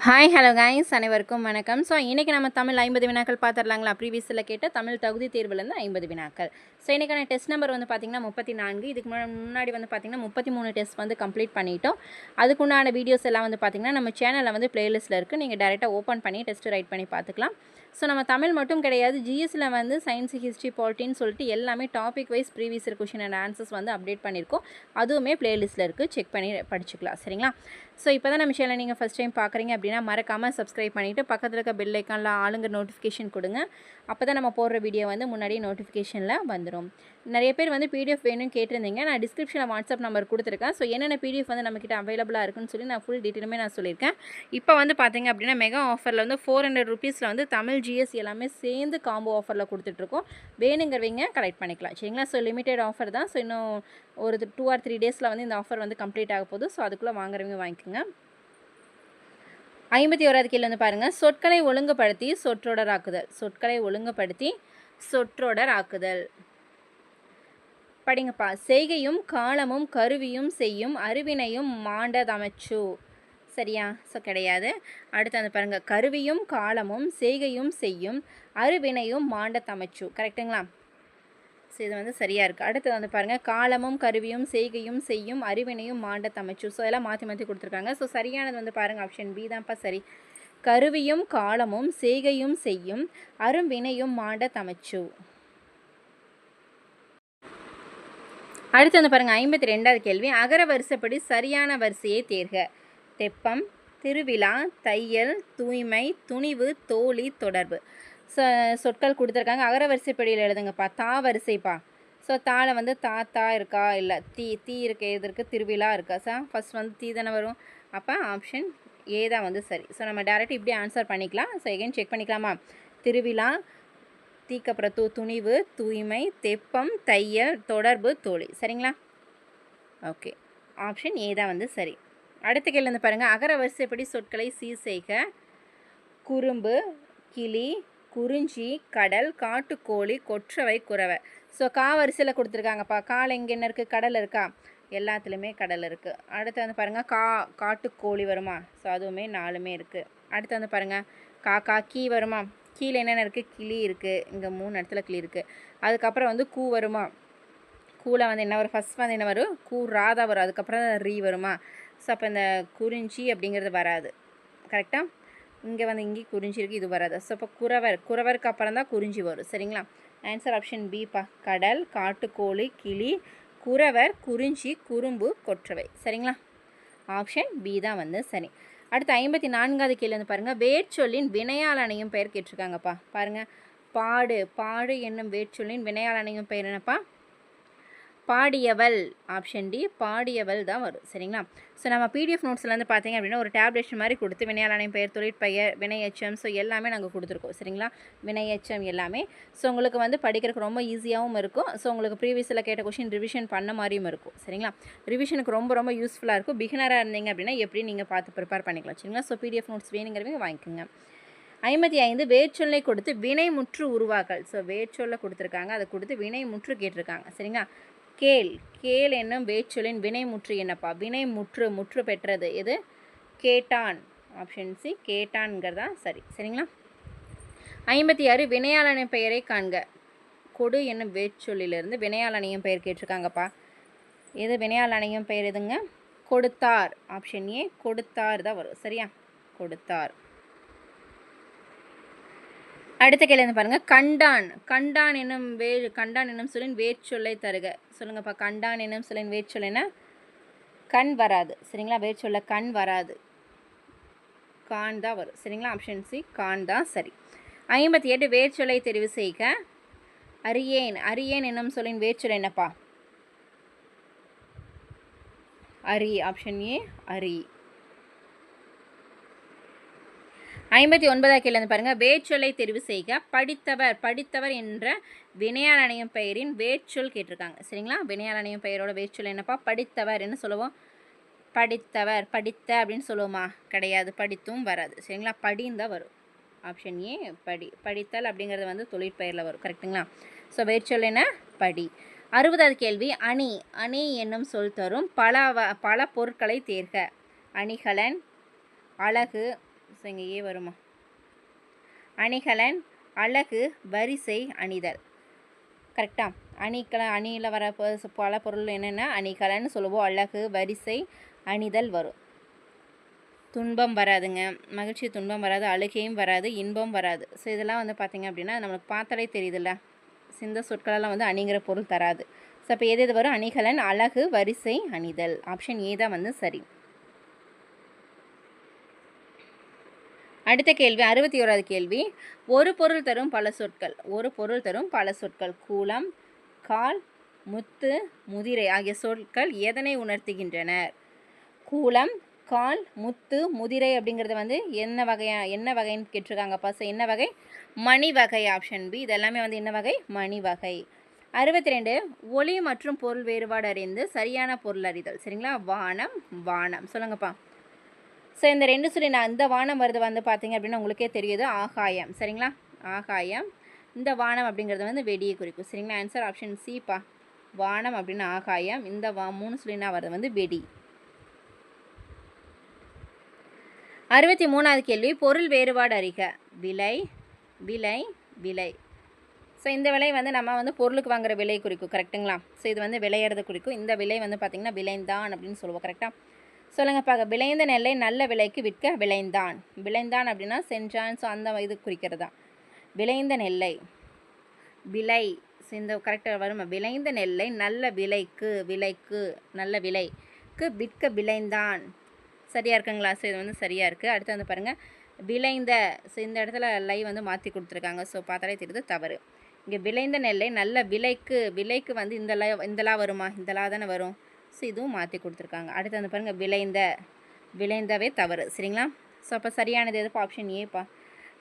Hi hello guys, அனைவருக்கும் வணக்கம். So இன்றைக்கி நம்ம தமிழ் 50 வினாக்கள் பார்த்துடலாங்களா? ப்ரீவியஸில் கேட்ட தமிழ் தகுதி தேர்வுலேருந்து 50 வினாக்கள். ஸோ இன்றைக்கான டெஸ்ட் நம்பர் வந்து பார்த்திங்கன்னா 34. இதுக்கு முன்னாடி வந்து பார்த்திங்கன்னா 33 டெஸ்ட் வந்து கம்ப்ளீட் பண்ணிட்டோம். அதுக்குண்டான வீடியோஸ் எல்லாம் வந்து பார்த்திங்கன்னா நம்ம சேனலில் வந்து ப்ளேலிஸ்ட்டில் இருக்குது. நீங்கள் டேரெக்டாக ஓப்பன் பண்ணி டெஸ்ட்டு ரைட் பண்ணி பார்த்துக்கலாம். ஸோ நம்ம தமிழ் மட்டும் கிடையாது, ஜிஎஸ்சில் வந்து சயின்ஸ், ஹிஸ்ட்ரி, பாலிட்டின்னு சொல்லிட்டு எல்லாமே topic wise previous question and answers வந்து அப்டேட் பண்ணியிருக்கோம். அதுவுமே ப்ளேலிஸ்ட்டில் இருக்குது, செக் பண்ணி படிச்சுக்கலாம். சரிங்களா? ஸோ இப்போ தான் நம்ம சேனல் நீங்கள் ஃபஸ்ட் டைம் பார்க்குறீங்க அப்படின்னா மறக்காமல் சப்ஸ்கிரைப் பண்ணிவிட்டு பக்கத்தில் இருக்க பெல் ஐக்கானில் ஆளுங்க நோட்டிஃபிகேஷன் கொடுங்க. அப்போ தான் நம்ம போடுற வீடியோ வந்து முன்னாடியே நோட்டிஃபிகேஷனில் வந்துடும். நிறைய பேர் வந்து பிடிஎஃப் வேணும்னு கேட்டிருந்தீங்க. நான் டிஸ்கிரிப்ஷனில் வாட்ஸ்அப் நம்பர் கொடுத்துருக்கேன். ஸோ என்னென்ன பிடிஎஃப் வந்து நம்மக்கிட்ட அவைலபிளாக இருக்குன்னு சொல்லி நான் ஃபுல் டீட்டெயிலுமே நான் சொல்லியிருக்கேன். இப்போ வந்து பார்த்தீங்க அப்படின்னா மெகா ஆஃபரில் வந்து 400 ருபீஸில் வந்து தமிழ் ஜிஎஸ் எல்லாமே சேர்ந்து காம்போ ஆஃபரில் கொடுத்துட்ருக்கோம். வேணுங்கிறவங்க கலெக்ட் பண்ணிக்கலாம். சரிங்களா? ஸோ லிமிடெட் ஆஃபர் தான். ஸோ இன்னும் ஒரு 2 or 3 டேஸில் வந்து இந்த ஆஃபர் வந்து கம்ப்ளீட் ஆக போகுது. ஸோ அதுக்குள்ளே வாங்குறவங்க வாங்கிக்கோங்க. 51வது கேள்வி வந்து பாருங்கள். சொற்களை ஒழுங்குபடுத்தி சொற்றொடராக்குதல். சொற்களை ஒழுங்குபடுத்தி சொற்றொடராக்குதல். படிங்கப்பா. செய்கையும் காலமும் கருவியும் செய்யும் அறிவினையும் மாண்டதமைச்சு. சரியா? ஸோ கிடையாது. அடுத்து வந்து பாருங்கள். கருவியும் காலமும் செய்கையும் செய்யும் அறிவினையும் மாண்டதமைச்சு. கரெக்டுங்களா? ஸோ இது வந்து சரியாக இருக்குது. அடுத்து வந்து பாருங்கள். காலமும் கருவியும் செய்கையும் செய்யும் அறிவினையும் மாண்ட தமைச்சு. ஸோ எல்லாம் மாற்றி மாற்றி கொடுத்துருக்காங்க. ஸோ சரியானது வந்து பாருங்கள் ஆப்ஷன் பி தான்ப்பா சரி. கருவியும் காலமும் செய்கையும் செய்யும் அருவினையும் மாண்ட தமைச்சு. அடுத்து வந்து பாருங்கள். 52வது கேள்வி. அகர வரிசைப்படி சரியான வரிசையை தேர்க. தெப்பம், திருவிழா, தையல், தூய்மை, துணிவு, தோழி, தொடர்பு. சொற்கள் கொடுத்துருக்காங்க. அகர வரிசைப்படியில் எழுதுங்கப்பா. தா வரிசைப்பா. ஸோ தால வந்து தாத்தா இருக்கா, இல்லை தீ இருக்க எது இருக்குது, திருவிழா இருக்கா. ஃபஸ்ட் வந்து தீ தானே வரும். அப்போ ஆப்ஷன் ஏ தான் வந்து சரி. ஸோ நம்ம டேரெக்ட் இப்படி ஆன்சர் பண்ணிக்கலாம். ஸோ எகைன் செக் பண்ணிக்கலாமா? திருவிழா, தீக்கப்புறம் துணிவு, தூய்மை, தெப்பம், தையல், தொடர்பு, தோழி. சரிங்களா? ஓகே, ஆப்ஷன் ஏ தான் வந்து சரி. அடுத்த கேள்வி வந்து பாருங்கள். அகர வரிசைப்படி சொற்களை சீர் செய்க. குறும்பு, கிளி, குறிஞ்சி, கடல், காட்டுக்கோழி, கொற்றவை, குறவை. ஸோ வரிசையில் கொடுத்துருக்காங்கப்பா. கால் எங்கே என்ன இருக்குது? கடல் இருக்கா? எல்லாத்துலேயுமே கடல் இருக்குது. அடுத்து வந்து பாருங்கள். காட்டுக்கோழி வருமா? ஸோ அதுவுமே 4மே இருக்குது. அடுத்து வந்து பாருங்கள். காக்கா, கீ வருமா? கீழே என்னென்ன இருக்குது? கிளி இருக்குது. இங்கே 3 இடத்துல கிளி இருக்குது. அதுக்கப்புறம் வந்து கூ வருமா? கூவில் வந்து என்ன வரும்? ஃபஸ்ட் வந்து என்ன வரும்? கூ ராதா வரும். அதுக்கப்புறம் ரீ வருமா? ஸோ அப்போ இந்த குறிஞ்சி அப்படிங்கிறது வராது. கரெக்டாக? இங்கே வந்து இங்கே குறிஞ்சி இருக்குது, இது வராது. ஸோ இப்போ குறவருக்கு அப்புறம் தான் குறிஞ்சி வரும். சரிங்களா? ஆன்சர் ஆப்ஷன் பிப்பா. கடல், காட்டுக்கோழி, கிளி, குறவர், குறிஞ்சி, குறும்பு, கொற்றவை. சரிங்களா? ஆப்ஷன் பி தான் வந்து சரி. அடுத்து 54வது கேள்வி வந்து பாருங்கள். வேர்ச்சொல்லின் வினையால் அணையும் பெயர் கேட்டிருக்காங்கப்பா. பாருங்கள். பாடு என்னும் வேர்ச்சொல்லின் வினையால் அணையும் பெயர் என்னப்பா? பாடியவள். ஆப்ஷன் டி, பாடியவள் தான் வரும். சரிங்களா? ஸோ நம்ம பிடிஎஃப் நோட்ஸில் வந்து பார்த்திங்க அப்படின்னா ஒரு டேப்லெட் மாதிரி கொடுத்து வினையாளனை பெயர், தொழிற்பெயர், வினையச்சம், ஸோ எல்லாமே நாங்கள் கொடுத்துருக்கோம். சரிங்களா? வினையச்சம் எல்லாமே. ஸோ உங்களுக்கு வந்து படிக்கிறதுக்கு ரொம்ப ஈஸியாகவும் இருக்கும். ஸோ உங்களுக்கு ப்ரீவியஸில் கேட்ட கொஷின் ரிவிஷன் பண்ண மாதிரியும் இருக்கும். சரிங்களா? ரிவிஷனுக்கு ரொம்ப ரொம்ப யூஸ்ஃபுல்லாக இருக்கும். பிகினராக இருந்தீங்க அப்படின்னா எப்படி நீங்கள் பார்த்து ப்ரிப்பேர் பண்ணிக்கலாம். சரிங்களா? ஸோ பிடிஎஃப் நோட்ஸ் வேணுங்கிறவங்க வாங்கிக்கோங்க. 55 வேர்ச்சொல்லை கொடுத்து வினைமுற்று உருவாக்கல். ஸோ வேர்ச்சொல்லை கொடுத்துருக்காங்க, அதை கொடுத்து வினைமுற்று கேட்டிருக்காங்க. சரிங்களா? கேள் என்னும் வேர்ச்சொல்லின் வினைமுற்று என்னப்பா? முற்று பெற்றது எது? கேட்டான். ஆப்ஷன் சி, கேட்டான்ங்கிறதா சரி. சரிங்களா? 56 வினையாளனின் பெயரை காண்க. கொடு என்னும் வேர்ச்சொல்லிலிருந்து வினையாளனையும் பெயர் கேட்டிருக்காங்கப்பா. எது வினையாளனையும் பெயர் எதுங்க? கொடுத்தார். ஆப்ஷன் ஏ, கொடுத்தார் தான் வரும். சரியா? கொடுத்தார். அடுத்த கேள்வி பாருங்கள். கண்டான் என்னும் சொல்லின் வேர்ச்சொல்லை தருக. சொல்லுங்கப்பா. கண்டான் என்னும் சொல்லின் வேர்ச்சொல் என்ன? கண் வராது. சரிங்களா? வேர்ச்சொல்ல கண் வராது, கான் தான் வரும். சரிங்களா? ஆப்ஷன் சி, கான் தான் சரி. 58 வேர்ச்சொல்லை தெரிவு செய்க. அரியேன் என்னும் சொல்லின் வேர்ச்சொல் என்னப்பா? அரி. ஆப்ஷன் ஏ, அரி. 59வது கேள்வி வந்து பாருங்கள். வேர்ச்சொல்லை தெரிவு செய்க. படித்தவர் என்ற வினையால் அணையும் பெயரின் வேர்ச்சொல் கேட்டிருக்காங்க. சரிங்களா? வினையால் அணையும் பெயரோட வேர்ச்சொல் என்னப்பா? படித்தவர். என்ன சொல்லுவோம்? படித்தவர், படித்த அப்படின்னு சொல்லுவோமா? கிடையாது. படித்தும் வராது. சரிங்களா? படின்னு தான் வரும். ஆப்ஷன் ஏ, படித்தல் அப்படிங்கிறது வந்து தொழிற்பெயரில் வரும். கரெக்டுங்களா? ஸோ வேர்ச்சொல் என்ன? படி. 60வது கேள்வி. அணி என்னும் சொல் தரும் பல பொருட்களை தேர்க. அணிகலன், அழகு, ஸோ இங்கே ஏ வருமா? அணிகலன், அழகு, வரிசை, அணிதல். கரெக்டாக? அணியில் வர பல பொருள் என்னென்னா அணிகலன்னு சொல்லுவோம். அழகு, வரிசை, அணிதல் வரும். துன்பம் வராதுங்க, மகிழ்ச்சி துன்பம் வராது, அழுகையும் வராது, இன்பம் வராது. ஸோ இதெல்லாம் வந்து பார்த்திங்க அப்படின்னா நம்மளுக்கு பார்த்தாலே தெரியுதுல்ல, இந்த சொற்களெல்லாம் வந்து அணிங்கிற பொருள் தராது. ஸோ அப்போ எது வரும்? அணிகலன், அழகு, வரிசை, அணிதல். ஆப்ஷன் ஏ தான் வந்து சரி. அடுத்த கேள்வி 61வது கேள்வி. ஒரு பொருள் தரும் பல சொற்கள். ஒரு பொருள் தரும் பல சொற்கள். கூலம், கால், முத்து, முதிரை ஆகிய சொற்கள் எதனை உணர்த்துகின்றனர்? கூலம், கால், முத்து, முதிரை அப்படிங்கிறது வந்து என்ன வகைன்னு கேட்டிருக்காங்கப்பா. ஸோ என்ன வகை? மணி வகை. Option B. இதெல்லாமே வந்து என்ன வகை? மணி வகை. 62 ஒளி மற்றும் பொருள் வேறுபாடு அறிந்து சரியான பொருள் அறிதல். சரிங்களா? வானம், வானம். சொல்லுங்கப்பா. ஸோ இந்த 2 சொல்லி நான் இந்த வானம் வருது வந்து பார்த்தீங்க அப்படின்னா உங்களுக்கே தெரியுது, ஆகாயம். சரிங்களா? ஆகாயம். இந்த வானம் அப்படிங்கிறது வந்து வெடியை குறிக்கும். சரிங்களா? ஆன்சர் ஆப்ஷன் சிப்பா. வானம் அப்படின்னு ஆகாயம், இந்த 3 சொல்லினா வருது வந்து வெடி. 63வது கேள்வி. பொருள் வேறுபாடு அறிக. விலை, விலை, விலை. ஸோ இந்த விலை வந்து நம்ம வந்து பொருளுக்கு வாங்குகிற விலை குறிக்கும். கரெக்டுங்களா? ஸோ இது வந்து விளையிறது குறிக்கும். இந்த விலை வந்து பார்த்திங்கன்னா விளைந்தான் அப்படின்னு சொல்லுவோம். கரெக்டாக? சொல்லுங்கள் பார்க்க. விளைந்த நெல்லை நல்ல விலைக்கு விற்க விளைந்தான். விளைந்தான் அப்படின்னா சென்றான். ஸோ அந்த இது குறிக்கிறது தான். விளைந்த நெல்லை, விலை. ஸோ இந்த கரெக்டாக வரும். விளைந்த நெல்லை நல்ல விலைக்கு, விலைக்கு நல்ல விலைக்கு விற்க விளைந்தான். சரியாக இருக்குங்களா? ஸோ இது வந்து சரியாக இருக்குது. அடுத்து வந்து பாருங்கள், விளைந்த. ஸோ இந்த இடத்துல லை வந்து மாற்றி கொடுத்துருக்காங்க. ஸோ பார்த்தாலே தெரியுது தவறு. இங்கே விளைந்த நெல்லை நல்ல விலைக்கு, விலைக்கு வந்து இந்தலா வருமா? இந்தலா தானே வரும். ஸோ இதுவும் மாற்றி கொடுத்துருக்காங்க. அடுத்து வந்து பாருங்கள், விளைந்த. விளைந்தவே தவறு. சரிங்களா? ஸோ அப்போ சரியானது எதுப்பா? ஆப்ஷன் ஏப்பா.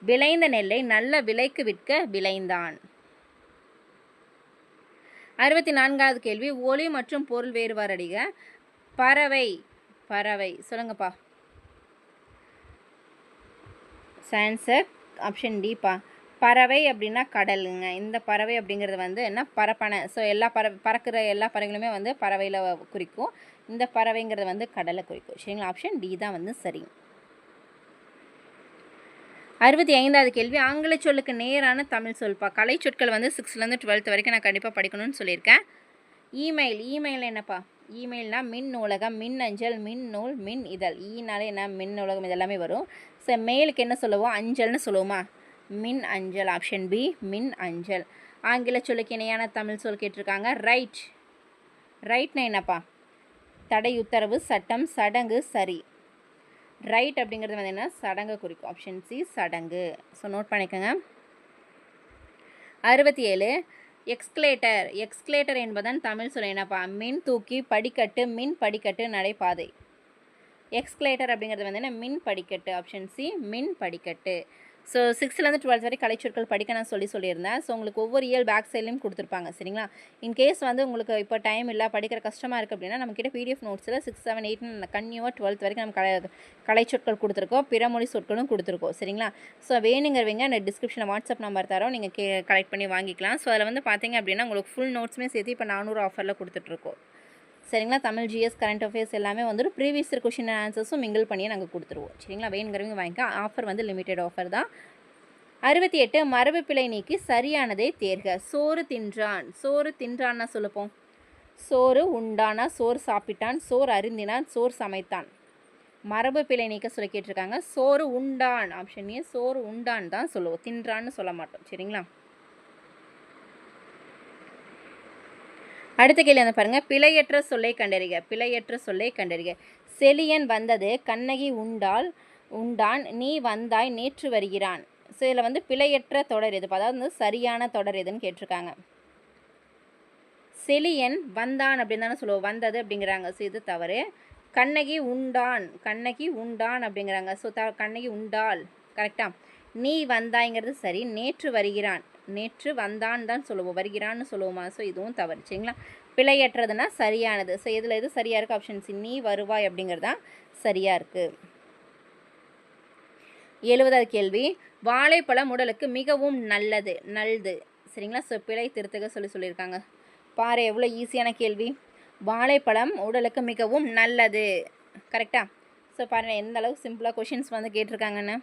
விளைந்த நெல்லை நல்ல விலைக்கு விற்க விளைந்தான். 64வது கேள்வி. ஒளி மற்றும் பொருள் வேறுபாடு அறிக. பறவை, பறவை. சொல்லுங்கப்பா. ஆன்சர் ஆப்ஷன் டிப்பா. பறவை அப்படின்னா கடலுங்க. இந்த பறவை அப்படிங்கிறது வந்து என்ன? பறப்பனை. ஸோ எல்லா பறக்கிற எல்லா பறவைகளுமே வந்து பறவையில் குறிக்கும். இந்த பறவைங்கிறது வந்து கடலை குறிக்கும். சரிங்களா? ஆப்ஷன் டி தான் வந்து சரி. 65வது கேள்வி. ஆங்கில சொல்லுக்கு நேரான தமிழ் சொல்பா. கலை சொற்கள் வந்து 6லேருந்து 12th வரைக்கும் நான் கண்டிப்பாக படிக்கணும்னு சொல்லியிருக்கேன். இமெயில். இமெயில் என்னப்பா? இமெயில்னா மின் நூலகம், மின் அஞ்சல், மின் நூல், மின் இதழ். ஈனாலே என்ன? மின் நூலகம் இதெல்லாமே வரும். ஸோ மெயிலுக்கு என்ன சொல்லுவோம்? அஞ்சல்னு சொல்லுவோமா? மின் அஞ்சல். ஆப்ஷன் பி மின் அஞ்சல். ஆங்கில சொல்லுக்கு இணையான தமிழ் சொல் கேட்டிருக்காங்க. ரைட். ரைட்னா என்னப்பா? தடை, உத்தரவு, சட்டம், சடங்கு, சரி. ரைட் அப்படிங்கிறது வந்து என்ன? சடங்கு குறிக்கும். ஆப்ஷன் சி சடங்கு. ஸோ நோட் பண்ணிக்கோங்க. 67 எக்ஸ்கலேட்டர். எக்ஸ்கலேட்டர் என்பதன் தமிழ் சொல் என்னப்பா? மின் தூக்கி, படிக்கட்டு, மின் படிக்கட்டு, நடைபாதை. எக்ஸ்கலேட்டர் அப்படிங்கிறது வந்து என்ன? மின் படிக்கட்டு. ஆப்ஷன் சி மின் படிக்கட்டு. ஸோ 6லேருந்து 12th வரை கலைச்சொற்கள் படிக்க நான் சொல்லியிருந்தேன். ஸோ உங்களுக்கு ஒவ்வொரு இயல் பேக் சைட்லையும் கொடுத்துருப்பாங்க. சரிங்களா? இன்கேஸ் வந்து உங்களுக்கு இப்போ டைம் இல்லை, படிக்கிற கஷ்டமாக இருக்குது அப்படின்னா நம்மக்கிட்ட பிடிஎஃப் நோட்ஸில் 6, 7, 8 கன்னியூவாக 12th வரைக்கும் நம்ம கலைச்சொற்கள் கொடுத்துருக்கோம், பிறமொழி சொற்களும் கொடுத்துருக்கோம். சரிங்களா? ஸோ வேணுங்கிறவங்க அந்த டிஸ்கிரிப்ஷனில் வாட்ஸ்அப் நம்பர் தரோம், நீங்கள் கலெக்ட் பண்ணி வாங்கிக்கலாம். ஸோ அதில் வந்து பார்த்தீங்க அப்படின்னா உங்களுக்கு ஃபுல் நோட்ஸுமே சேர்த்து இப்போ 400 ஆஃபரில் கொடுத்துட்ருக்கோம். சரிங்களா? தமிழ், ஜிஎஸ், கரண்ட் அஃபேர்ஸ் எல்லாமே வந்துட்டு ப்ரீவியஸ் இயர் கொஷின் ஆன்சர்ஸும் மிங்கிள் பண்ணியே நாங்கள் கொடுத்துருவோம். சரிங்களா? வேணுங்கிறவங்க வாங்கிக்க. ஆஃபர் வந்து லிமிட்டட் ஆஃபர் தான். 68 மரபு பிழை நீக்கி சரியானதை தேர்க. சோறு தின்றான். சோறு தின்றான்னா சொல்லுப்போம். சோறு உண்டானா? சோறு சாப்பிட்டான், சோறு அருந்தினான், சோறு சமைத்தான். மரபு பிழை நீக்க சொல்லி கேட்டிருக்காங்க. சோறு உண்டான். ஆப்ஷன் ஏ சோறு உண்டான் தான் சொல்லுவோம், தின்றான்னு சொல்ல மாட்டோம். சரிங்களா? அடுத்த கேள்வி வந்து பாருங்கள், பிழையற்ற சொல்லை கண்டறிக. பிழையற்ற சொல்லை கண்டறிக. செலியன் வந்தது, கண்ணகி உண்டான், நீ வந்தாய், நேற்று வருகிறான். ஸோ இதில் வந்து பிழையற்ற தொடர் எது? அதாவது வந்து சரியான தொடர் எதுன்னு கேட்டிருக்காங்க. செலியன் வந்தான் அப்படின்னு தானே சொல்லுவோம், வந்தது அப்படிங்கிறாங்க. ஸோ இது தவறு. கண்ணகி உண்டான் அப்படிங்கிறாங்க. ஸோ கண்ணகி உண்டாள். கரெக்டாக. நீ வந்தாய்ங்கிறது சரி. நேற்று வருகிறான், நேற்று வந்தான் தான் சொல்லுவோம், வருகிறான்னு சொல்லுவோமா? ஸோ இதுவும் தவறு. சரிங்களா? பிழையற்றதுன்னா சரியானது. ஸோ இதில் எது சரியாக இருக்குது? ஆப்ஷன் சி நீ வருவாய் அப்படிங்கிறது தான் சரியாக இருக்குது. 70வது கேள்வி. வாழைப்பழம் உடலுக்கு மிகவும் நல்லது. சரிங்களா? ஸோ பிழை திருத்துக சொல்லியிருக்காங்க. பாரு எவ்வளோ ஈஸியான கேள்வி. வாழைப்பழம் உடலுக்கு மிகவும் நல்லது. கரெக்டாக? ஸோ பாருங்கள் எந்த அளவுக்கு சிம்பிளாக கொஷின்ஸ் வந்து கேட்டிருக்காங்கன்னு.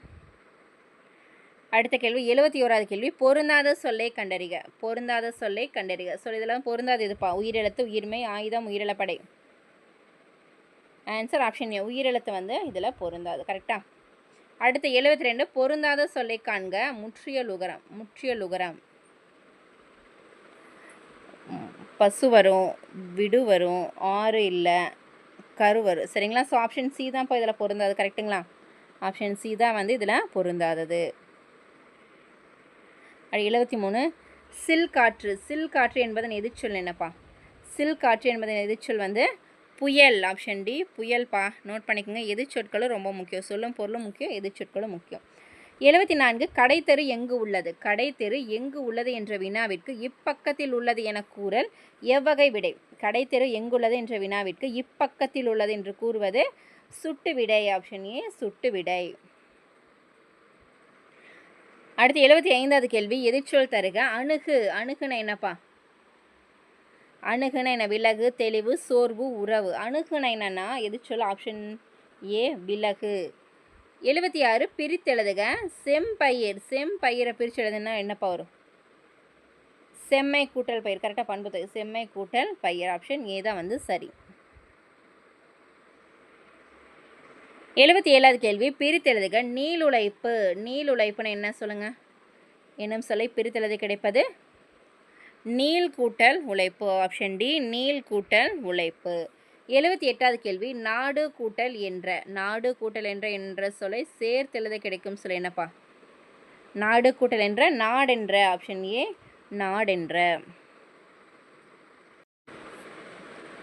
அடுத்த கேள்வி 71வது கேள்வி, பொருந்தாத சொல்லை கண்டறிக. பொருந்தாத சொல்லை கண்டறிக. ஸோ இதெல்லாம் பொருந்தாது இதுப்பா. உயிரெழுத்து, உயிர்மை, ஆயுதம், உயிரிழப்படை. ஆன்சர் ஆப்ஷன் ஏ, உயிரெழுத்து வந்து இதில் பொருந்தாது. கரெக்டாக. அடுத்து 72, பொருந்தாத சொல்லை காண்க. முற்றியலுகரம். முற்றியலுகரம். பசு வரும், விடு வரும், ஆறு இல்லை, கரு வரும். சரிங்களா? ஸோ ஆப்ஷன் சி தான் இப்போ இதில் பொருந்தாது. கரெக்டுங்களா? ஆப்ஷன் சி தான் வந்து இதில் பொருந்தாதது. 73, சில் காற்று. சில் காற்று என்பதன் எதிர்ச்சொல் என்னப்பா? சில் காற்று என்பதன் எதிர்ச்சொல் வந்து புயல். Option D, புயல்பா. நோட் பண்ணிக்கோங்க. எதிர்ச்சொற்களும் ரொம்ப முக்கியம். சொல்லும் பொருளும் முக்கியம், எதிர்ச்சொற்களும் முக்கியம். 74, கடைத்தெரு எங்கு உள்ளது? கடைத்தெரு எங்கு உள்ளது என்ற வினாவிற்கு இப்பக்கத்தில் உள்ளது என கூறல் எவ்வகை விடை? கடைத்தெரு எங்குள்ளது என்ற வினாவிற்கு இப்பக்கத்தில் உள்ளது என்று கூறுவது சுட்டு விடை. ஆப்ஷன் ஏ, சுட்டு விடை. அடுத்து 75வது கேள்வி, எதிர்ச்சொல் தருக. அணுகு. அணுகுன என்னப்பா? அணுகுன என்ன? விலகு, தெளிவு, சோர்வு, உறவு. அணுகுன என்னன்னா எதிர்ச்சொல் ஆப்ஷன் ஏ, விலகு. 76, பிரித்தெழுதுக. செம்பயிர். செம்பயிரை பிரித்து எழுதுனா என்னப்பா வரும்? செம்மை கூட்டல் பயிர். கரெக்டாக பண்பு. செம்மை கூட்டல் பயிர். ஆப்ஷன் ஏ தான் வந்து சரி. 77வது கேள்வி, பிரித்தெழுதுக. நீளுழைப்பு. நீளுழைப்புன்னு என்ன சொல்லுங்கள்? என்னும் சொல்லை பிரித்தெழுது கிடைப்பது நீள் கூட்டல் உழைப்பு. ஆப்ஷன் டி, நீள் கூட்டல் உழைப்பு. 78வது கேள்வி, நாடு கூட்டல் என்ற. நாடு கூட்டல் என்ற சொல்லை சேர்த்தெழுத கிடைக்கும் சொல் என்னப்பா? நாடு கூட்டல் என்ற, நாடென்ற. Option A, நாடென்ற.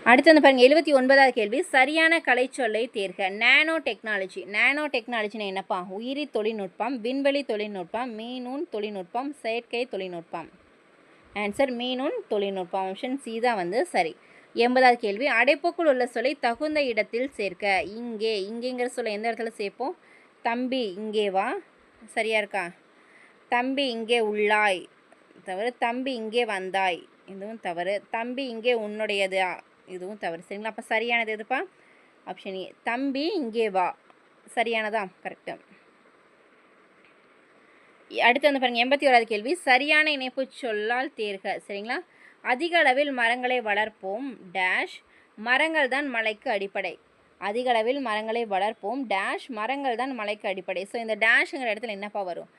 அடுத்து வந்து பாருங்கள் 79வது கேள்வி, சரியான கலை சொல்லை தேர்க. Nano technology. நானோ டெக்னாலஜினா என்னப்பா? உயிரி தொழில்நுட்பம், விண்வெளி தொழில்நுட்பம், மீநுண் தொழில்நுட்பம், செயற்கை தொழில்நுட்பம். ஆன்சர் மீநுண் தொழில்நுட்பம். ஆப்ஷன் சி தான் வந்து சரி. 80வது கேள்வி, அடைப்புக்குள் உள்ள சொல்லை தகுந்த இடத்தில் சேர்க்க. இங்கே. இங்கேங்கிற சொல்லை எந்த இடத்துல சேர்ப்போம்? தம்பி இங்கே வா. சரியா இருக்கா? தம்பி இங்கே உள்ளாய் தவறு. தம்பி இங்கே வந்தாய், இதுவும் தவறு. தம்பி இங்கே உன்னுடையதா, இதுவும் தவறு. சரிங்களா? அப்போ சரியானது எதுப்பா? ஆப்ஷன் ஏ, தம்பி இங்கே வா. சரியானதா? கரெக்டு. அடுத்து வந்து பாருங்கள் 81வது கேள்வி, சரியான இணைப்பு சொல்லால் தேர்க. சரிங்களா? அதிக அளவில் மரங்களை வளர்ப்போம் டேஷ், மரங்கள் தான் மலைக்கு அடிப்படை. அதிக அளவில் மரங்களை வளர்ப்போம் டேஷ், மரங்கள் தான் மலைக்கு அடிப்படை. ஸோ இந்த டேஷுங்கிற இடத்துல என்னப்பா வரும்?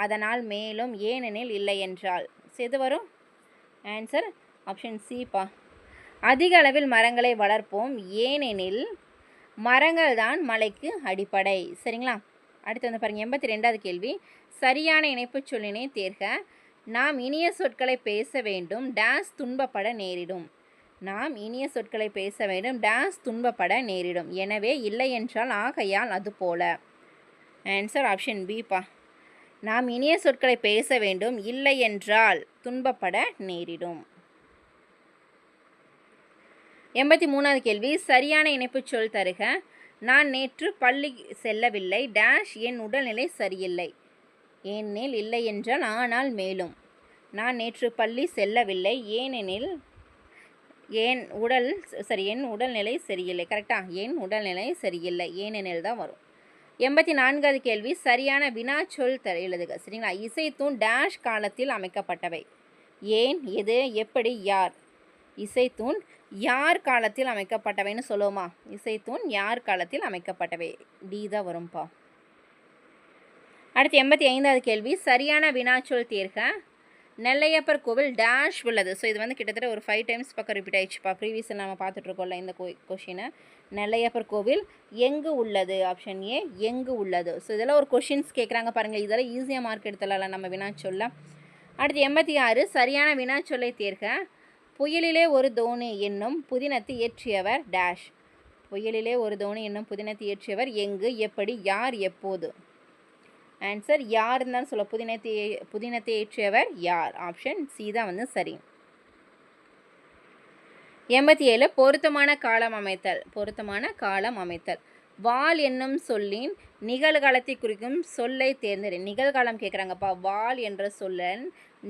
அதனால், மேலும், ஏனெனில், இல்லை என்றால். எது வரும்? ஆன்சர் ஆப்ஷன் சிப்பா. அதிக அளவில் மரங்களை வளர்ப்போம் ஏனெனில் மரங்கள் தான் மலைக்கு அடிப்படை. சரிங்களா? அடுத்து வந்து பாருங்கள் 82வது கேள்வி, சரியான இணைப்பு சொல்லினை தேர்க. நாம் இனிய சொற்களை பேச வேண்டும் டேஸ் துன்பப்பட நேரிடும். நாம் இனிய சொற்களை பேச வேண்டும் டேஸ் துன்பப்பட நேரிடும். எனவே இல்லை என்றால் ஆகையால் அது போல. ஆன்சர் ஆப்ஷன் பிப்பா. நாம் இனிய சொற்களை பேச வேண்டும், இல்லை என்றால் துன்பப்பட நேரிடும். 83வது கேள்வி, சரியான இணைப்பு சொல் தருக. நான் நேற்று பள்ளி செல்லவில்லை டேஷ், என் உடல்நிலை சரியில்லை. ஏனெனில் இல்லை என்றால் ஆனால் மேலும். நான் நேற்று பள்ளி செல்லவில்லை ஏனெனில் என் உடல்நிலை சரியில்லை. கரெக்டா? என் உடல்நிலை சரியில்லை, ஏனெனில் தான் வரும். 84வது கேள்வி, சரியான வினா சொல் எழுதுக. சரிங்களா? இசைத்தூண் டேஷ் காலத்தில் அமைக்கப்பட்டவை. ஏன், எது, எப்படி, யார். இசைத்தூண் யார் காலத்தில் அமைக்கப்பட்டவைன்னு சொல்லுவோமா? இசைத்தூண் யார் காலத்தில் அமைக்கப்பட்டவை. டி தான் வரும்பா. அடுத்து 85வது கேள்வி, சரியான வினாச்சொல் தேர்க. நெல்லையப்பர் கோவில் டேஷ் உள்ளது. ஸோ இது வந்து கிட்டத்தட்ட ஒரு 5 டைம்ஸ் பக்கம் ரிப்பீட் ஆயிடுச்சுப்பா. ப்ரீவியஸில் நம்ம பார்த்துட்ருக்கோம்ல இந்த கொஷினை. நெல்லையப்பர் கோவில் எங்கு உள்ளது? ஆப்ஷன் ஏ, எங்கு உள்ளது. ஸோ இதெல்லாம் ஒரு கொஷின்ஸ் கேட்குறாங்க பாருங்கள். இதெல்லாம் ஈஸியாக மார்க் எடுத்துடலாம் நம்ம வினாச்சொல்ல. அடுத்து 86, சரியான வினாச்சொல்லை தேர்க. புயலிலே ஒரு தோணி என்னும் புதினத்தை இயற்றியவர் டேஷ். புயலிலே ஒரு தோணி என்னும் புதினத்தை இயற்றியவர் எங்கு, எப்படி, யார், எப்போது. ஆன்சர் யாருன்னு தான் சொல்ல. புதினத்தை இயற்றியவர் யார். ஆப்ஷன் சி தான் வந்து சரி. 87, பொருத்தமான காலம் அமைத்தல். பொருத்தமான காலம் அமைத்தல். வால் என்னும் சொல்லின் நிகழ்காலத்தை குறிக்கும் சொல்லை தேர்ந்தெடு. நிகழ்காலம் கேட்குறாங்கப்பா. வால் என்ற சொல்லன்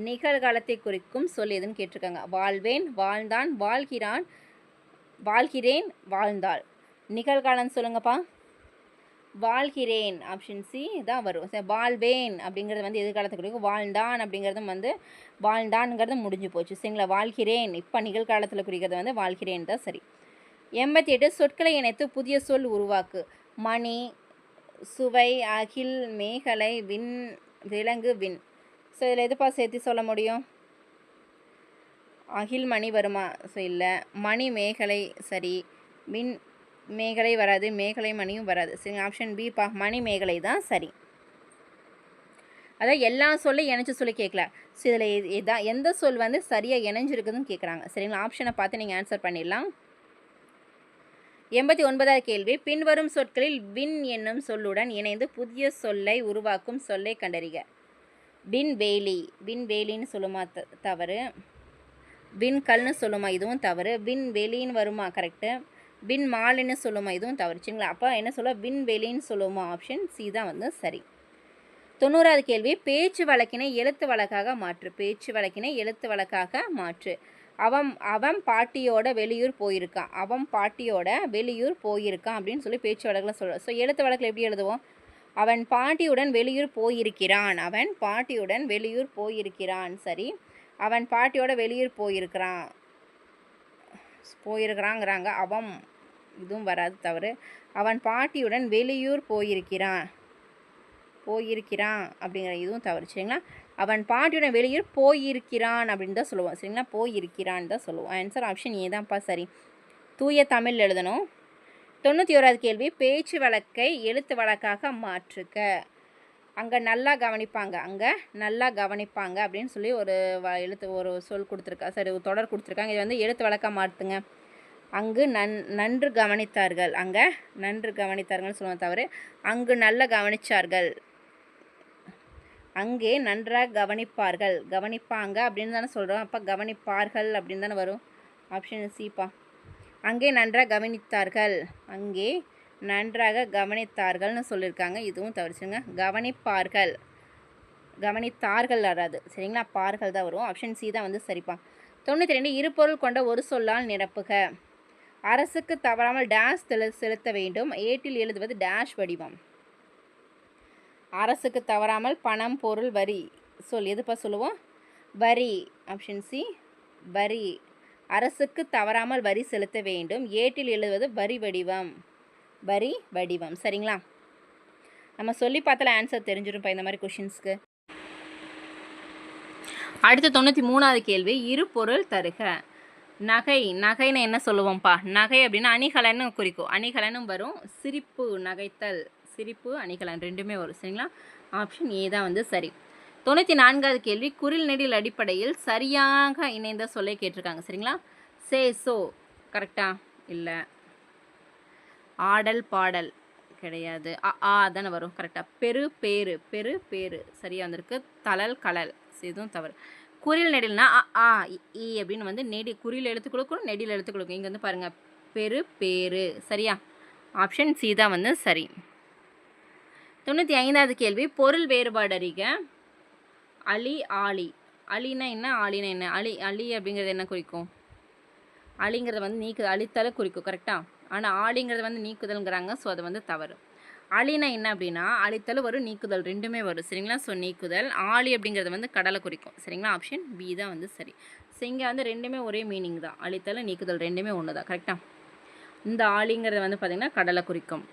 நிகழ்காலத்தை குறிக்கும் சொல் எதுன்னு கேட்டிருக்காங்க. வாழ்வேன், வாழ்ந்தான், வாழ்கிறேன், வாழ்ந்தாள். நிகழ்காலம் சொல்லுங்கப்பா. வாழ்கிறேன் ஆப்ஷன் சி தான் வரும். வாழ்வேன் அப்படிங்கிறது வந்து எதிர்காலத்தை குறிக்கும். வாழ்ந்தான் அப்படிங்கிறதும் வந்து வாழ்ந்தான்ங்கிறது முடிஞ்சு போச்சு. சரிங்களா? வாழ்கிறேன் இப்போ நிகழ்காலத்தில் குறிக்கிறது வந்து வாழ்கிறேன் தான் சரி. 88 சொற்களை இணைத்து புதிய சொல் உருவாக்கு. மணி, சுவை, அகில், மேகலை, விண், விலங்கு, விண். ஸோ இதில் எதுப்பா சேர்த்து சொல்ல முடியும்? அகில் மணி வருமா? ஸோ இல்லை. மணி மேகலை சரி. விண் மேகலை வராது, மேகலை மணியும் வராது. சரி, ஆப்ஷன் பிப்பா மணி மேகலை தான் சரி. அதான் எல்லா சொல்லையும் இணைச்சி சொல்லி கேட்கல. ஸோ இதில் இதான் எந்த சொல் வந்து சரியாக இணைஞ்சிருக்குதுன்னு கேட்குறாங்க. சரிங்களா? ஆப்ஷனை பார்த்து நீங்கள் ஆன்சர் பண்ணிடலாம். 89வது கேள்வி, பின்வரும் சொற்களில் விண் என்னும் சொல்லுடன் இணைந்து புதிய சொல்லை உருவாக்கும் சொல்லை கண்டறிக. விண்வேலி, விண்வேலின்னு சொல்லுமா? தவறு. விண்கல்னு சொல்லுமா? இதுவும் தவறு. விண்வெளின்னு வருமா? கரெக்டு. விண்மாலின்னு சொல்லுமா? இதுவும் தவறு. சரிங்களா? அப்போ என்ன சொல்ல? விண்வெளின்னு சொல்லுமா? ஆப்ஷன் சி தான் வந்து சரி. 90வது கேள்வி, பேச்சு வழக்கினை எழுத்து வழக்காக மாற்று. பேச்சு வழக்கினை எழுத்து வழக்காக மாற்று. அவன் பாட்டியோட வெளியூர் போயிருக்கான். அவன் பாட்டியோட வெளியூர் போயிருக்கான் அப்படின்னு சொல்லி பேச்சு வழக்கில் சொல்கிறோம். ஸோ எழுத்து வழக்கில் எப்படி எழுதுவோம்? அவன் பாட்டியுடன் வெளியூர் போயிருக்கிறான். அவன் பாட்டியுடன் வெளியூர் போயிருக்கிறான். சரி. அவன் பாட்டியோட வெளியூர் போயிருக்கிறாங்கிறாங்க. அவன் இதுவும் வராது, தவறு. அவன் பாட்டியுடன் வெளியூர் போயிருக்கிறான் அப்படிங்கிற இதுவும் தவறு. சரிங்களா? அவன் பாட்டியுடன் வெளியூர் போயிருக்கிறான் அப்படின்னு தான் சொல்லுவோம். சரிங்களா? போயிருக்கிறான் தான் சொல்லுவோம். ஆன்சர் ஆப்ஷன் ஏ தான்ப்பா சரி. தூய தமிழ் எழுதணும். 91வது கேள்வி, பேச்சு வழக்கை எழுத்து வழக்காக மாற்றுக. அங்கே நல்லா கவனிப்பாங்க. அப்படின்னு சொல்லி ஒரு சொல் கொடுத்துருக்கா. சரி, ஒரு தொடர் கொடுத்துருக்காங்க. இது வந்து எழுத்து வழக்காக மாற்றுங்க. அங்கு நன்று கவனித்தார்கள். அங்கே நன்று கவனித்தார்கள்னு சொல்லுவோம், தவறு. அங்கு நல்ல கவனித்தார்கள். அங்கே நன்றாக கவனிப்பார்கள். கவனிப்பாங்க அப்படின்னு தானே சொல்கிறோம். அப்போ கவனிப்பார்கள் அப்படின்னு தானே வரும். ஆப்ஷன் சிப்பா. அங்கே நன்றாக கவனித்தார்கள். அங்கே நன்றாக கவனித்தார்கள்னு சொல்லியிருக்காங்க. இதுவும் தவிர்த்துங்க. கவனித்தார்கள் வராது. சரிங்களா? பார்கள் தான் வரும். ஆப்ஷன் சி தான் வந்து சரிப்பா. 92 இருபொருள் கொண்ட ஒரு சொல்லால் நிரப்புக. அரசுக்கு தவறாமல் டேஷ் செலுத்த வேண்டும். ஏட்டில் எழுதுவது டேஷ் வடிவம். அரசுக்கு தவறாமல் பணம், பொருள், வரி. எதுப்பா சொல்லுவோம்? வரி. ஆப்ஷன் சி வரி. அரசுக்கு தவறாமல் வரி செலுத்த வேண்டும். ஏட்டில் எழுதுவது வரி வடிவம். சரிங்களா? நம்ம சொல்லி பார்த்தால ஆன்சர் தெரிஞ்சிருப்பா இந்த மாதிரி கொஷின்ஸ்க்கு. அடுத்து 93வது கேள்வி, இரு பொருள் தருக. நகைன்னு என்ன சொல்லுவோம்ப்பா? நகை அப்படின்னா அணிகலன்னு குறிக்கும். அணிகலனும் வரும். சிரிப்பு, நகைத்தல், சிரிப்பு, அணிகலன் ரெண்டுமே வரும். சரிங்களா? ஆப்ஷன் ஏ தான் வந்து சரி. 94வது கேள்வி, குறில் நெடில் அடிப்படையில் சரியாக இணைந்த சொல்லை கேட்டிருக்காங்க. சரிங்களா? சோ கரெக்டா? இல்லை. ஆடல், பாடல் கிடையாது. தானே வரும். கரெக்டாக. பெரு பேரு சரியாக வந்திருக்கு. தளல், கலல் இதுவும் தவறு. குறில் நெடில்னா இ அப்படின்னு வந்து குறில் எழுத்து கொடுக்கணும், நெடில் எழுத்து கொடுக்கும். இங்கே வந்து பாருங்கள், பேரு சரியா? ஆப்ஷன் சி தான் வந்து சரி. 95வது கேள்வி, பொருள் வேறுபாடு அறிக. ஆளி. அலினா என்ன, ஆளினா என்ன? அலி அப்படிங்கிறது என்ன குறிக்கும்? அலிங்கிறத வந்து நீக்குதல், அழித்தலை குறிக்கும். கரெக்டாக? ஆனால் ஆளிங்கிறது வந்து நீக்குதல்ங்கிறாங்க. ஸோ அது வந்து தவறு. அலினா என்ன அப்படின்னா அழித்தல் வரும், நீக்குதல் ரெண்டுமே வரும். சரிங்களா? ஸோ நீக்குதல். ஆளி அப்படிங்கிறது வந்து கடலை குறிக்கும். சரிங்களா? ஆப்ஷன் பி தான் வந்து சரி. ஸோ இங்கே வந்து ரெண்டுமே ஒரே மீனிங் தான். அழித்தல், நீக்குதல் ரெண்டுமே ஒன்று தான். கரெக்டாக? இந்த ஆளிங்கிறது வந்து பார்த்திங்கன்னா கடலை குறிக்கும்.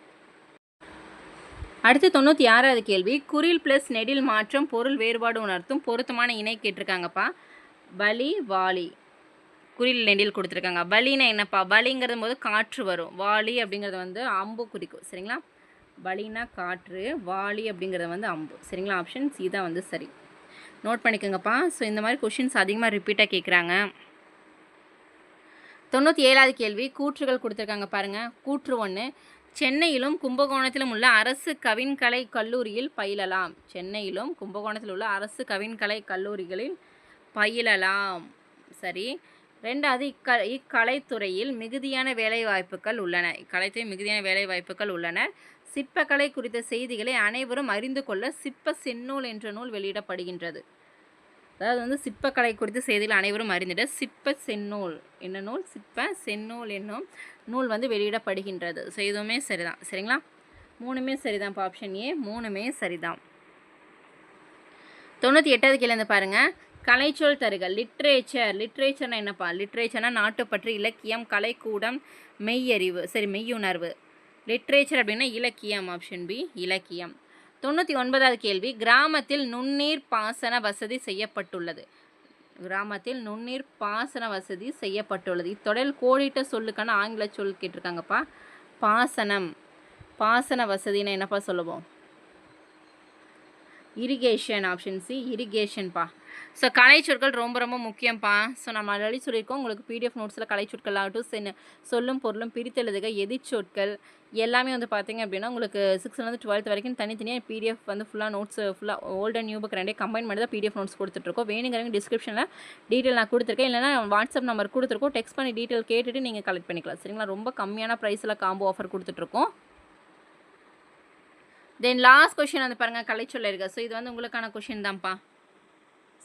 அடுத்து 96வது கேள்வி, குறில் ப்ளஸ் நெடில் மாற்றம் பொருள் வேறுபாடு உணர்த்தும் பொருத்தமான இணை கேட்டிருக்காங்கப்பா. பலி, வாலி. குறில் நெடில் கொடுத்துருக்காங்க. பலினா என்னப்பா? பலிங்கிறது போது காற்று வரும். வாலி அப்படிங்கிறது வந்து அம்பு குறிக்கும். சரிங்களா? பலினா காற்று, வாலி அப்படிங்கிறது வந்து அம்பு. சரிங்களா? ஆப்ஷன் சி தான் வந்து சரி. நோட் பண்ணிக்கோங்கப்பா. ஸோ இந்த மாதிரி கொஷின்ஸ் அதிகமாக ரிப்பீட்டாக கேட்குறாங்க. 97வது கேள்வி, கூற்றுகள் கொடுத்துருக்காங்க பாருங்கள். கூற்று 1, சென்னையிலும் கும்பகோணத்திலும் உள்ள அரசு கவின்கலை கல்லூரியில் பயிலலாம். சென்னையிலும் கும்பகோணத்தில் உள்ள அரசு கவின்கலை கல்லூரிகளில் பயிலலாம். சரி. 2வது, இக்கலைத்துறையில் மிகுதியான வேலைவாய்ப்புகள் உள்ளன. சிற்பக்கலை குறித்த செய்திகளை அனைவரும் அறிந்து கொள்ள சிற்ப செந்நூல் என்ற நூல் வெளியிடப்படுகின்றது. அதாவது வந்து சிற்பக்கலை குறித்த செய்திகள் அனைவரும் அறிந்திட சிற்ப செந்நூல் என்ன நூல்? சிற்ப செந்நூல் என்னும் நூல் வந்து வெளியிடப்படுகின்றது. ஸோ இதுவுமே சரிதான். சரிங்களா? 3மே சரிதான்ப்பா. ஆப்ஷன் ஏ 3மே சரிதான். 98வது கேள்வி வந்து பாருங்கள். கலைச்சொல் தருக. லிட்ரேச்சர்னா என்னப்பா? லிட்ரேச்சர்னா நாட்டுப்பற்று, இலக்கியம், கலைக்கூடம், மெய்யறிவு. சரி, மெய்யுணர்வு. லிட்ரேச்சர் அப்படின்னா இலக்கியம். ஆப்ஷன் பி இலக்கியம். 99வது கேள்வி. கிராமத்தில் நுண்ணீர் பாசன வசதி செய்யப்பட்டுள்ளது. கிராமத்தில் நுண்ணீர் பாசன வசதி செய்யப்பட்டுள்ளது. இத்தொடரில் கோடிட்ட சொல்லுக்கான ஆங்கில சொல் கேட்டிருக்காங்கப்பா. பாசனம். பாசன வசதினா என்னப்பா சொல்லுவோம்? இரிகேஷன். ஆப்ஷன் சி இரிகேஷன்ப்பா. ஸோ கலைச்சொற்கள் ரொம்ப ரொம்ப முக்கியம்ப்பா. ஸோ நம்ம ஆல்ரெடி சொல்லியிருக்கோம். உங்களுக்கு பிடிஎஃப் நோட்ஸில் கலைச்சொற்கள் ஆகட்டும், சொல்லும் பொருளும் பிரித்தெழுதுக, எதிர்ச்சொற்கள் எல்லாமே வந்து பார்த்தீங்க அப்படின்னா உங்களுக்கு 6th 12th வரைக்கும் தனித்தனியாக பிடிஎஃப் வந்து ஃபுல்லாக ஓல்ட் அண்ட் நியூ புக் ரெண்டே கம்பைன் பண்ணி தான் பிடிஎஃப் நோட்ஸ் கொடுத்துட்ருக்கோம். வேணுங்கிறவங்க டிஸ்கிரிப்ஷனில் டீட்டெயில் நான் கொடுத்துருக்கேன். இல்லைனா வாட்ஸ்அப் நம்பர் கொடுத்துருக்கோம். டெக்ஸ்ட் பண்ணி டீட்டெயில் கேட்டுட்டு நீங்கள் கலெக்ட் பண்ணிக்கலாம். சரிங்களா? ரொம்ப கம்மியான ப்ரைஸில் காம்போ ஆஃபர் கொடுத்துட்ருக்கோம். தென் லாஸ்ட் கொஷின் வந்து பாருங்கள், கலைச்சொல் இருக்க. ஸோ இது வந்து உங்களுக்கான கொஷின் தான்ப்பா.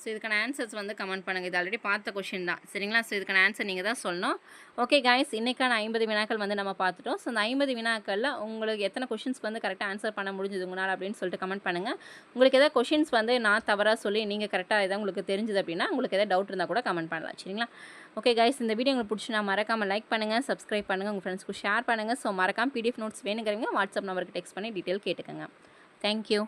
ஸோ இதுக்கான ஆன்சர்ஸ் வந்து கமெண்ட் பண்ணுங்கள். இது ஆல்ரெடி பார்த்த கொஷின் தான். சரிங்களா? ஸோ இதுக்கான ஆன்சர் நீங்கள் தான் சொல்லணும். ஓகே கைஸ், இன்றைக்கான 50 வினாக்கள் வந்து நம்ம பார்த்துட்டோம். ஸோ அந்த 50 வினாக்களில் உங்களுக்கு எத்தனை கொஷின்ஸ்க்கு வந்து கரெக்டாக ஆன்சர் பண்ண முடிஞ்சது உங்களால் அப்படின்னு சொல்லிட்டு கமெண்ட் பண்ணுங்கள். உங்களுக்கு எதாவது கொஷின்ஸ் வந்து நான் தவறாக சொல்லி நீங்கள் கரெக்டாக எதாவது உங்களுக்கு தெரிஞ்சது அப்படின்னா உங்களுக்கு எதாவது டவுட் இருந்தால் கூட கமெண்ட் பண்ணலாம். சரிங்களா? ஓகே கைஸ், இந்த வீடியோ உங்களுக்கு பிடிச்சினா மறக்காமல் லைக் பண்ணுங்கள், சப்ஸ்கிரைப் பண்ணுங்கள், உங்கள் ஃப்ரெண்ட்ஸ்க்கு ஷேர் பண்ணுங்கள். ஸோ மறக்காமல் பிடிஎஃப் நோட்ஸ் வேணுங்கிறவங்க வாட்ஸ்அப் நம்பருக்கு டெக்ஸ்ட் பண்ணி டீட்டெயில் கேட்டுக்கோங்க. தேங்க்யூ.